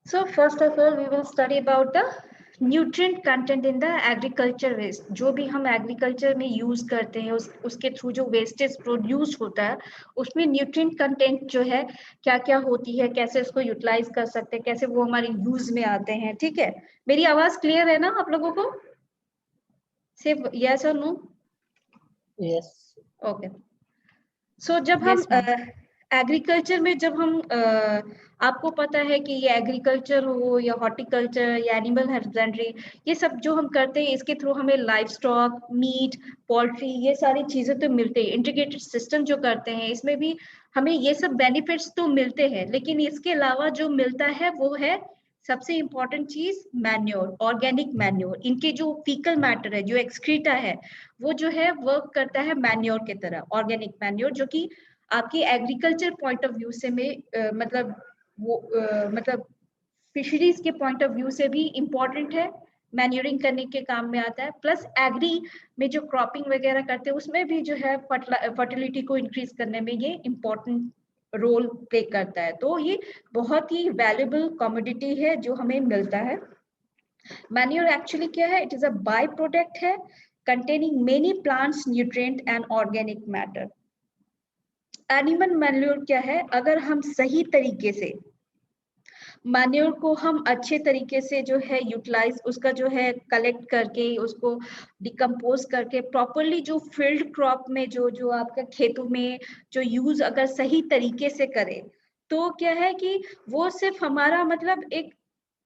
So first of all, we will study about the nutrient content in the agriculture waste. जो भी हम agriculture में use करते हैं उसके थ्रू जो वेस्टेज प्रोड्यूस होता है उसमें न्यूट्रिएंट कंटेंट जो है क्या क्या होती है, कैसे उसको यूटिलाइज कर सकते हैं, कैसे वो हमारे यूज में आते हैं। ठीक है, मेरी आवाज क्लियर है ना आप लोगों को? सिर्फ यस और नो? यस। ओके। सो जब हम एग्रीकल्चर में जब हम आपको पता है कि ये एग्रीकल्चर हो या हॉर्टिकल्चर या एनिमल हस्बेंड्री, ये सब जो हम करते हैं इसके थ्रू हमें लाइफ स्टॉक, मीट, पोल्ट्री, ये सारी चीजें तो मिलते हैं। इंटीग्रेटेड सिस्टम जो करते हैं इसमें भी हमें ये सब बेनिफिट्स तो मिलते हैं, लेकिन इसके अलावा जो मिलता है वो है सबसे इंपॉर्टेंट चीज मैन्योर, ऑर्गेनिक मैन्योर। इनके जो फीकल मैटर है, जो एक्सक्रीटा है, वो जो है वर्क करता है मैन्योर की तरह, ऑर्गेनिक मैन्योर, जो कि आपकी एग्रीकल्चर पॉइंट ऑफ व्यू से में मतलब वो मतलब फिशरीज के पॉइंट ऑफ व्यू से भी इम्पोर्टेंट है, मैन्योरिंग करने के काम में आता है। प्लस एग्री में जो क्रॉपिंग वगैरह करते हैं उसमें भी जो है फर्टिलिटी को इंक्रीज करने में ये इम्पोर्टेंट रोल प्ले करता है। तो ये बहुत ही वैल्यूएबल कमोडिटी है जो हमें मिलता है। मैन्योर एक्चुअली क्या है? It is a by product है containing many plants nutrient and organic matter. Animal manure क्या है? अगर हम सही तरीके से मैन्योर को हम अच्छे तरीके से जो है यूटिलाइज, उसका जो है कलेक्ट करके उसको डिकम्पोज करके प्रॉपरली जो फील्ड क्रॉप में जो जो आपका खेतों में जो यूज अगर सही तरीके से करे, तो क्या है कि वो सिर्फ हमारा मतलब एक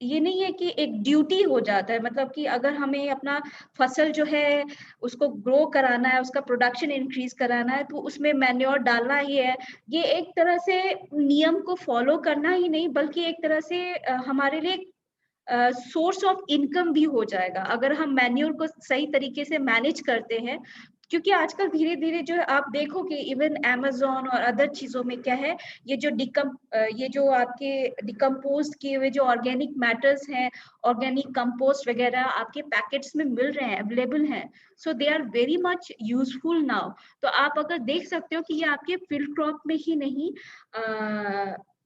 ये नहीं है कि एक ड्यूटी हो जाता है, मतलब कि अगर हमें अपना फसल जो है उसको ग्रो कराना है, उसका प्रोडक्शन इंक्रीज कराना है, तो उसमें मैन्योर डालना ही है। ये एक तरह से नियम को फॉलो करना ही नहीं, बल्कि एक तरह से हमारे लिए सोर्स ऑफ इनकम भी हो जाएगा अगर हम मैन्योर को सही तरीके से मैनेज करते हैं। क्योंकि आजकल धीरे धीरे जो है आप देखोगे इवन अमेज़न और अदर चीजों में क्या है, ये जो आपके डिकम्पोज किए हुए जो ऑर्गेनिक मैटर्स हैं, ऑर्गेनिक कंपोस्ट वगैरह आपके पैकेट्स में मिल रहे हैं, अवेलेबल हैं। So they are very much useful now. तो आप अगर देख सकते हो कि ये आपके फील्ड क्रॉप में ही नहीं,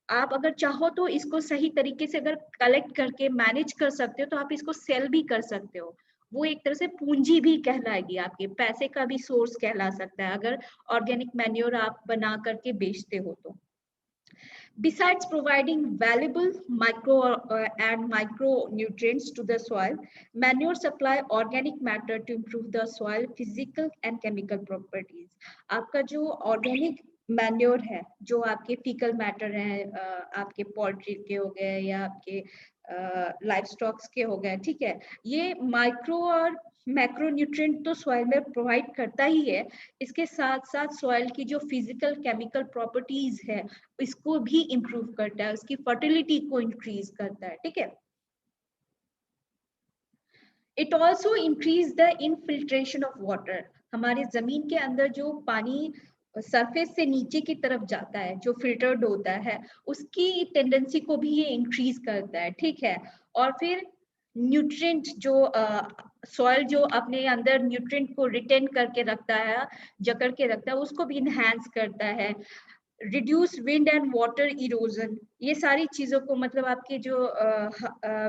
आप अगर चाहो तो इसको सही तरीके से अगर कलेक्ट करके मैनेज कर सकते हो तो आप इसको सेल भी कर सकते हो। वो एक तरह से पूंजी भी कहलाएगी, आपके पैसे का भी सोर्स कहला सकता है अगर ऑर्गेनिक मैन्योर आप बना करके बेचते हो तो। Besides providing valuable micro and micronutrients to the soil, manure supply organic matter to improve the soil physical and chemical properties. आपका जो organic मैन्योर है, जो आपके फीकल मैटर है, आपके पोल्ट्री के हो गए या आपके लाइफ स्टॉक्स के हो गए, ठीक है, ये माइक्रो और मैक्रो न्यूट्रिएंट तो सॉइल में प्रोवाइड करता ही है, इसके साथ साथ सॉइल की जो फिजिकल केमिकल प्रॉपर्टीज है इसको भी इम्प्रूव करता है, उसकी फर्टिलिटी को इंक्रीज करता है। ठीक है, it also increase the infiltration of water. हमारे जमीन के अंदर जो पानी सरफेस से नीचे की तरफ जाता है, जो फिल्टर्ड होता है, उसकी टेंडेंसी को भी ये इंक्रीज करता है। ठीक है, और फिर न्यूट्रिएंट जो सॉइल जो अपने अंदर न्यूट्रिएंट को रिटेन करके रखता है, जकड़ के रखता है, उसको भी इनहैंस करता है। Reduce wind and water erosion, ये सारी चीजों को मतलब आपके जो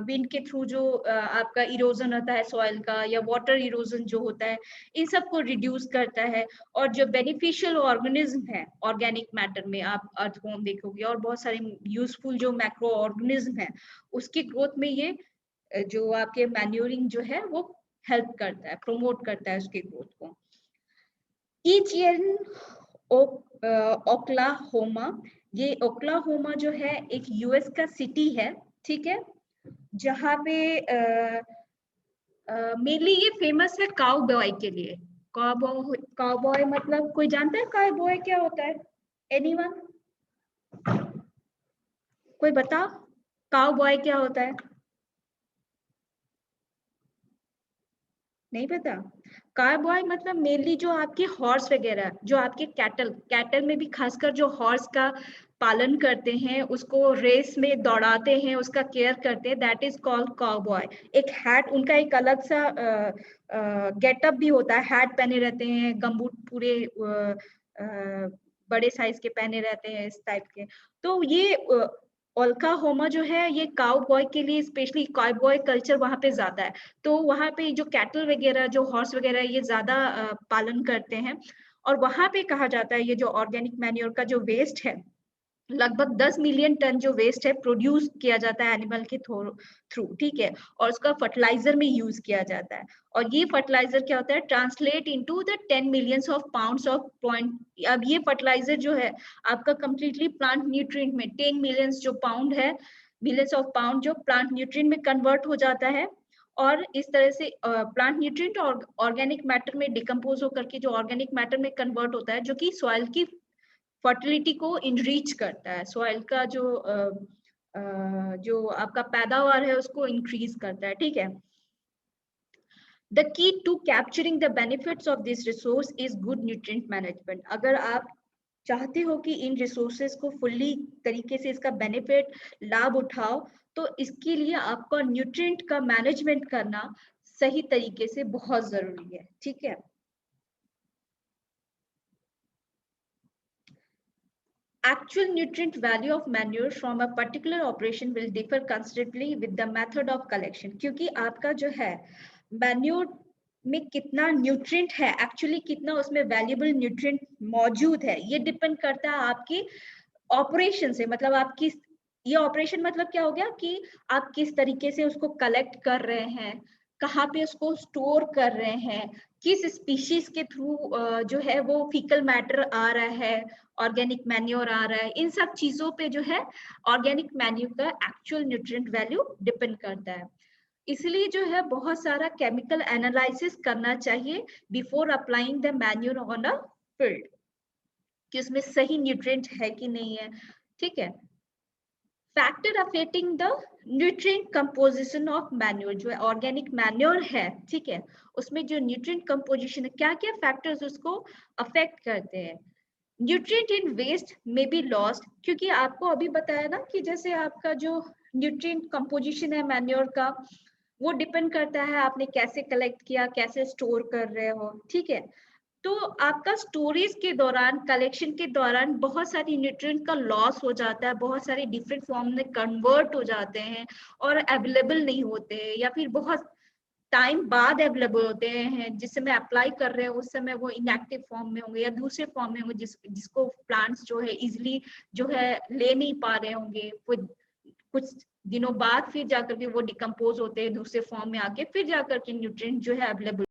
विंड के थ्रू जो आपका इरोजन होता है सॉइल का, या वाटर इरोजन जो होता है, इन सब को रिड्यूस करता है। और जो बेनिफिशियल ऑर्गेनिज्म है ऑर्गेनिक मैटर में, आप अर्थवॉर्म देखोगे और बहुत सारे यूजफुल जो मैक्रो ऑर्गेनिज्म है, उसकी ग्रोथ में ये जो आपके मैन्योरिंग जो है वो हेल्प करता है, प्रोमोट करता है उसकी ग्रोथ को। ईच ईयर ओक्लाहोमा, ये ओक्लाहोमा जो है एक यूएस का सिटी है, ठीक है, जहाँ पे मेनली ये फेमस है काउबॉय के लिए। काउबॉय मतलब कोई जानता है काउबॉय क्या होता है? एनीवन? कोई बता, काउबॉय क्या होता है? नहीं पता? काउबॉय मतलब मेनली जो आपके हॉर्स वगैरह, जो आपके कैटल में भी खासकर जो हॉर्स का पालन करते हैं, उसको रेस में दौड़ाते हैं, उसका केयर करते हैं, दैट इज कॉल्ड काउबॉय। एक हैट, उनका एक अलग सा गेटअप भी होता है, हैट पहने रहते हैं, गमबूट पूरे बड़े साइज के पहने रहते हैं, इस टाइप के। तो ये ओल्काहोमा जो है ये काउ बॉय के लिए, स्पेशली काउ बॉय कल्चर वहां पे ज्यादा है, तो वहां पे जो कैटल वगैरह, जो हॉर्स वगैरह, ये ज्यादा पालन करते हैं। और वहां पे कहा जाता है ये जो ऑर्गेनिक मैन्योर का जो वेस्ट है, लगभग 10 मिलियन टन जो वेस्ट है प्रोड्यूस किया जाता है एनिमल के थ्रू, ठीक है, और उसका फर्टिलाइजर में यूज किया जाता है। और ये फर्टिलाइजर क्या होता है, translate into the 10 millions of pounds of point. अब ये फर्टिलाइजर जो है आपका कंप्लीटली प्लांट न्यूट्रिएंट में 10 मिलियंस जो पाउंड है, मिलियंस ऑफ पाउंड जो प्लांट न्यूट्रिएंट में कन्वर्ट हो जाता है। और इस तरह से प्लांट न्यूट्रिएंट और ऑर्गेनिक मैटर में डिकम्पोज होकर के जो ऑर्गेनिक मैटर में कन्वर्ट होता है, जो कि सॉइल की फर्टिलिटी को इनरीच करता है, सॉइल का जो आपका पैदावार है उसको इंक्रीज करता है, ठीक है। The key to capturing the benefits of this resource is good nutrient management. अगर आप चाहते हो कि इन रिसोर्सेज को फुल्ली तरीके से इसका बेनिफिट लाभ उठाओ, तो इसके लिए आपका न्यूट्रिएंट का मैनेजमेंट करना सही तरीके से बहुत जरूरी है, ठीक है। Actual nutrient value of manure from a particular operation will differ considerably with the method of collection. क्योंकि आपका जो है मैन्योर में कितना न्यूट्रिएंट है, एक्चुअली कितना उसमें वैल्यूएबल न्यूट्रिएंट मौजूद है, ये डिपेंड करता है आपकी ऑपरेशन से। मतलब आपकी ये ऑपरेशन मतलब क्या हो गया कि आप किस तरीके से उसको कलेक्ट कर रहे हैं, कहाँ पे उसको स्टोर कर रहे हैं, किस स्पीशीज के थ्रू जो है वो फीकल मैटर आ रहा है, ऑर्गेनिक मैन्योर आ रहा है, इन सब चीजों पे जो है ऑर्गेनिक मैन्योर का एक्चुअल न्यूट्रिएंट वैल्यू डिपेंड करता है। इसलिए जो है बहुत सारा केमिकल एनालिसिस करना चाहिए before applying the manure on a field, कि उसमें सही न्यूट्रिएंट है कि नहीं है, ठीक है। Factor affecting the nutrient composition of manure, जो ऑर्गेनिक मैन्योर है, ठीक है, उसमें जो न्यूट्रिएंट कंपोजिशन है, क्या क्या फैक्टर्स उसको अफेक्ट करते हैं। न्यूट्रिएंट इन वेस्ट में बी लॉस्ट, क्योंकि आपको अभी बताया ना कि जैसे आपका जो न्यूट्रिएंट कंपोजिशन है मैन्योर का, वो डिपेंड करता है आपने कैसे कलेक्ट किया, कैसे स्टोर कर रहे हो, ठीक है। तो आपका स्टोरेज के दौरान, कलेक्शन के दौरान बहुत सारी न्यूट्रिएंट का लॉस हो जाता है, बहुत सारे डिफरेंट फॉर्म में कन्वर्ट हो जाते हैं और अवेलेबल नहीं होते हैं, या फिर बहुत टाइम बाद अवेलेबल होते हैं, जिस समय अप्लाई कर रहे हैं उस समय वो इनएक्टिव फॉर्म में होंगे या दूसरे फॉर्म में होंगे, जिसको प्लांट्स जो है इजिली जो है ले नहीं पा रहे होंगे, कुछ दिनों बाद फिर जाकर के वो डिकम्पोज होते हैं दूसरे फॉर्म में आके, फिर जाकर के न्यूट्रिएंट जो है अवेलेबल